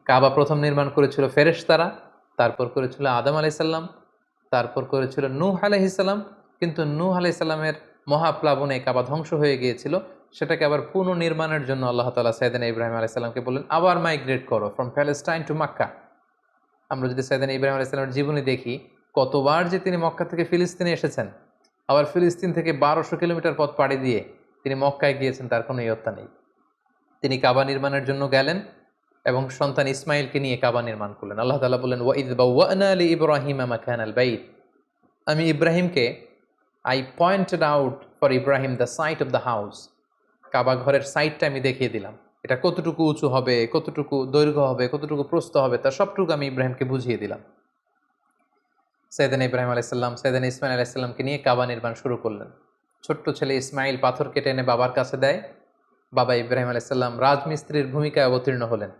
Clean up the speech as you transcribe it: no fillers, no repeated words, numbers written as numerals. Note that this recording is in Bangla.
কাবা প্রথম নির্মাণ করেছিল ফেরেশতারা, তারপর করেছিল আদম আলাইসাল্লাম, তারপর করেছিল নূহ আলাইহিসসালাম। কিন্তু নূহ আলাইসাল্লামের মহাপ্লাবনে কাবা ধ্বংস হয়ে গিয়েছিল। সেটাকে আবার পুনর্নির্মাণের জন্য আল্লাহ তাআলা সাইয়েদনা ইব্রাহিম আলাইসাল্লামকে বললেন, আবার মাইগ্রেট করো ফ্রম প্যালেস্টাইন টু মক্কা। আমরা যদি সাইয়েদনা ইব্রাহিম আলাইসাল্লামের জীবনী দেখি, কতবার যে তিনি মক্কা থেকে ফিলিস্তিনে এসেছেন, আবার ফিলিস্তিন থেকে 1200 কিলোমিটার পথ পাড়ি দিয়ে তিনি মক্কায় গিয়েছেন, তার কোনো ইয়ত্তা নেই। তিনি কাবা নির্মাণের জন্য গেলেন এবং সন্তান ইসমাইলকে নিয়ে কাবা নির্মাণ করলেন। আল্লাহ তাআলা বললেন, ওয়াইদ বাওয়া'না লিইব্রাহিমা মাকানাল বাইত। আমি ইব্রাহিমকে, I pointed out for Ibrahim the site of the house. Kaaba ঘরের সাইটটা আমি দেখিয়ে দিলাম, এটা কতটুকু উঁচু হবে, কতটুকু দৈর্ঘ্য হবে, কতটুকু প্রস্থ হবে, তার সবটুকু আমি ইব্রাহিমকে বুঝিয়ে দিলাম। সাইয়েদনা ইব্রাহিম আলাইসাল্লাম সাইয়েদনা ইসমাইল আলাইসাল্লামকে নিয়ে কাবা নির্মাণ শুরু করলেন। ছোট্ট ছেলে ইসমাইল পাথর কেটে এনে বাবার কাছে দেয়। বাবা ইব্রাহিম আলাইসাল্লাম রাজমিস্ত্রির ভূমিকায় অবতীর্ণ হলেন।